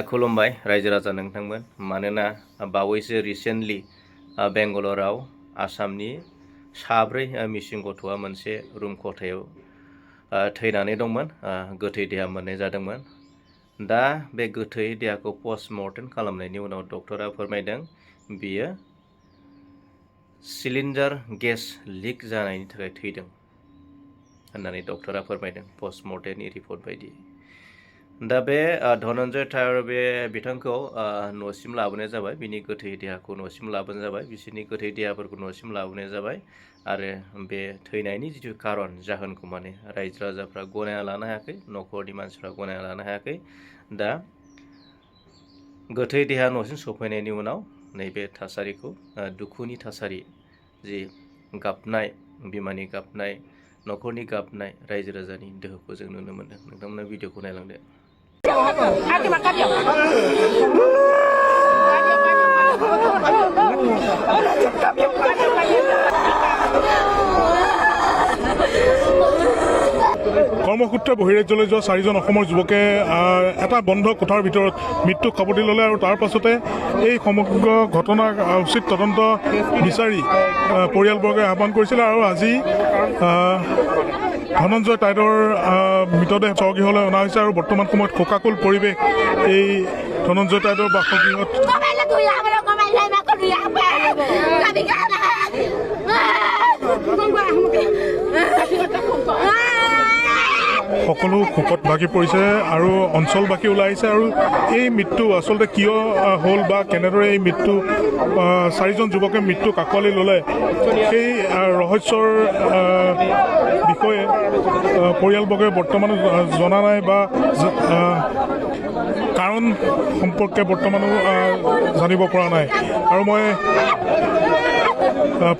खुलुमबाय रायजो राजा नोंथांमोन मानोना बावैसो रिसेन्टलि बेंगालराव आसामनि साब्रै मिसिं गथ'आ मोनसे रुम खथायाव थैनानै दंमोन गोथै देहा मोननाय जादोंमोन दा बे गोथै देहाखौ पस्टमर्टेम खालामनायनि उनाव डक्टरा फोरमायदों बियो सिलिन्डार गेस लिक जानायनि थाखाय थैदों होननानै डक्टरा फोरमायदों पस्टमर्टेमनि रिपर्ट बायदि दा बे धनन्जय टायर बे बिथांखौ न'सिम लाबोनाय जाबाय बिनि गोथै देहाखौ न'सिम लाबोनाय जाबाय बिसोरनि गोथै देहाफोरखौ न'सिम लाबोनाय जाबाय आरो बे थैनायनि जिथु कारन जाहोनखौ माने रायजो राजाफ्रा गनायना लानो हायाखै न'खरनि मानसिफ्रा गनायना लानो हायाखै दा गोथै देहा न'सिम सफैनायनि उनाव नैबे थासारिखौ दुखुनि थासारि जि गाबनाय बिमानि गाबनाय न'खरनि गाबनाय रायजो राजानि दोहौखौ जों नुनो मोनदों नोंथांमोना भिडिअखौ नायलांदो কৰ্মসূত্ৰে বহিৰাজ্যলৈ যোৱা 4জন অসমৰ যুৱকে এটা বন্ধ কোঠাৰ ভিতৰত মৃত্যুক সাৱটি ল'লে আৰু তাৰ পাছতে এই সমগ্ৰ ঘটনাৰ উচিত তদন্ত বিচাৰি পৰিয়ালবৰ্গে আহ্বান কৰিছিল আৰু আজি ধনঞ্জয় টাইডৰ মৃতদেহ স্বগৃহলৈ অনা হৈছে আৰু বৰ্তমান সময়ত শোকাকুল পৰিৱেশ এই ধনঞ্জয় টাইডৰ বাসগৃহত সকলো শোকত ভাগি পৰিছে আৰু অঞ্চলবাসী ওলাই আহিছে আৰু এই মৃত্যু আচলতে কিয় হ'ল বা কেনেদৰে এই মৃত্যু 4জন যুৱকে মৃত্যুক আঁকোৱালি ল'লে সেই ৰহস্যৰ বিষয়ে পৰিয়ালবৰ্গে বৰ্তমানো জনা নাই বা কাৰণ সম্পৰ্কে বৰ্তমানো জানিব পৰা নাই আৰু মই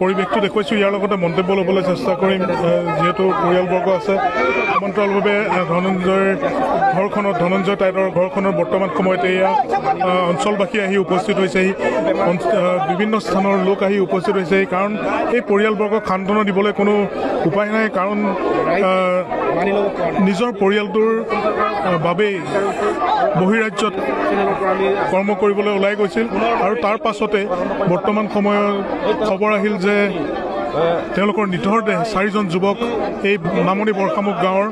পৰিৱেশটো দেখুৱাইছোঁ ইয়াৰ লগতে মন্তব্য ল'বলৈ চেষ্টা কৰিম যিহেতু পৰিয়ালবৰ্গ আছে সমান্তৰালভাৱে ধনঞ্জয় টাইডৰ ঘৰখনৰ বৰ্তমান সময়ত এয়া অঞ্চলবাসী আহি উপস্থিত হৈছেহি বিভিন্ন স্থানৰ লোক আহি উপস্থিত হৈছেহি কাৰণ এই পৰিয়ালবৰ্গক সান্তনা দিবলৈ কোনো উপায় নাই কাৰণ নিজৰ পৰিয়ালটোৰ বাবেই বহিৰাজ্যত কৰ্ম কৰিবলৈ ওলাই গৈছিল আৰু তাৰ পাছতে বৰ্তমান সময়ত খবৰ আহিল যে তেওঁলোকৰ নিথৰ দেহ 4জন যুৱক এই নামনি বৰষামুখ গাঁৱৰ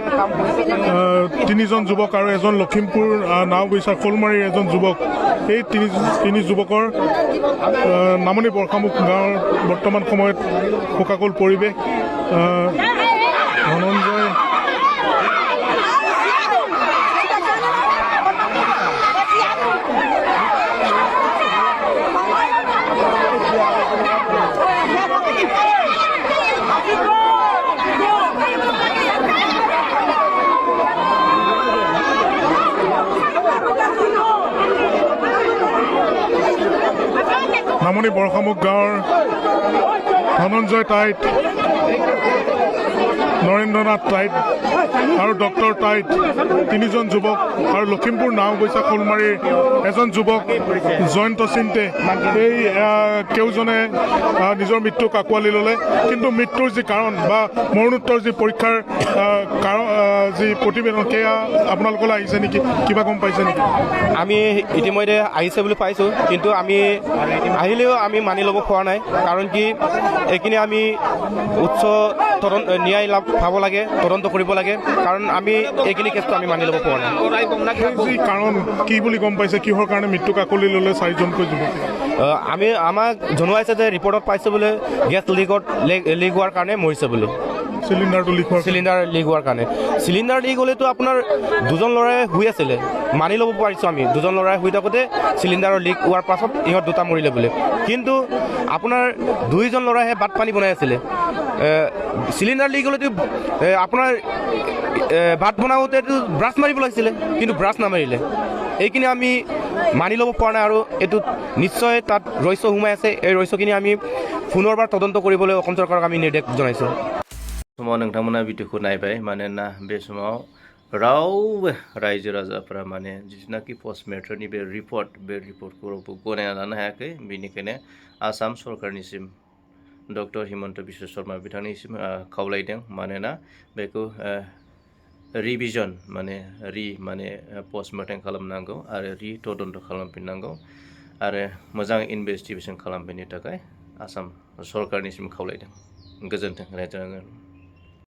3জন যুৱক আৰু এজন লখিমপুৰ নাওবৈচা শোলমাৰীৰ এজন যুৱক এই তিনি যুৱকৰ নামনি বৰষামুখ গাঁৱৰ বৰ্তমান সময়ত শোকাকুল পৰিৱেশ ধনঞ্জয় নামনি বৰষামুখ গাঁৱৰ ধনঞ্জয় টাইট নৰেন্দ্ৰনাথ টাইট আৰু ডক্টৰ টাইট 3জন যুৱক আৰু লখিমপুৰ নাওবৈচা শোলমাৰীৰ এজন যুৱক জয়ন্ত চিন্তে এই কেউজনে নিজৰ মৃত্যুক আঁকোৱালি ল'লে কিন্তু মৃত্যুৰ যি কাৰণ বা মৰণোত্তৰ যি পৰীক্ষাৰ যি প্ৰতিবেদন সেয়া আপোনালোকলৈ আহিছে নেকি কিবা গম পাইছে নেকি আমি ইতিমধ্যে আহিছে বুলি পাইছোঁ কিন্তু আমি আহিলেও আমি মানি ল'ব পৰা নাই কাৰণ কি এইখিনি আমি উচ্চ ন্যায় লাভ পাব লাগে তদন্ত কৰিব লাগে কাৰণ আমি এইখিনি কেছটো আমি মানি ল'ব পৰা নাই যি কাৰণ কি বুলি গম পাইছে কিহৰ কাৰণে মৃত্যুক আঁকোৱালি ল'লে 4জনকৈ যুৱক আমাক জনোৱাইছে যে ৰিপৰ্টত পাইছে বোলে গেছ লিক হোৱাৰ কাৰণে মৰিছে বুলি চিলিণ্ডাৰ লিক হোৱাৰ কাৰণে চিলিণ্ডাৰ লিক হ'লেতো আপোনাৰ 2জন ল'ৰাই শুই আছিলে মানি ল'ব পাৰিছোঁ আমি 2জন ল'ৰাই শুই থাকোঁতে চিলিণ্ডাৰৰ লিক হোৱাৰ পাছত ইহঁত 2টা মৰিলে বোলে কিন্তু আপোনাৰ 2জন ল'ৰাইহে ভাত পানী বনাই আছিলে চিলিণ্ডাৰ লিক হ'লেতো আপোনাৰ ভাত বনাওঁতেতো ব্ৰাছ মাৰিব লাগিছিলে কিন্তু ব্ৰাছ নামাৰিলে এইখিনি আমি মানি ল'ব পৰা নাই আৰু এইটো নিশ্চয় তাত ৰহস্য সোমাই আছে এই ৰহস্যখিনি আমি পুনৰবাৰ তদন্ত কৰিবলৈ অসম চৰকাৰক আমি নিৰ্দেশ জনাইছোঁ समाव नोंथांमोना भिडिअखौ नायबाय मानोना बे समाव रावबो रायजो राजाफ्रा माने जिथुनाखि पस्टमर्टेमनि बे रिपर्टखौ रावबो गनायना लानो हायाखै बेनिखायनो आसाम सरकारनिसिम डक्टर हिमन्त बिश्व शर्मा बिथांनिसिम खावलायदों मानोना बेखौ रिभिजन माने पस्टमर्टेम खालामनांगौ आरो तदन्त खालामफिननांगौ आरो मोजां इनभेस्टिगेसन खालामफिननो थाखाय आसाम सरकारनिसिम खावलायदों। गोजोन्थों रायजो राजानो।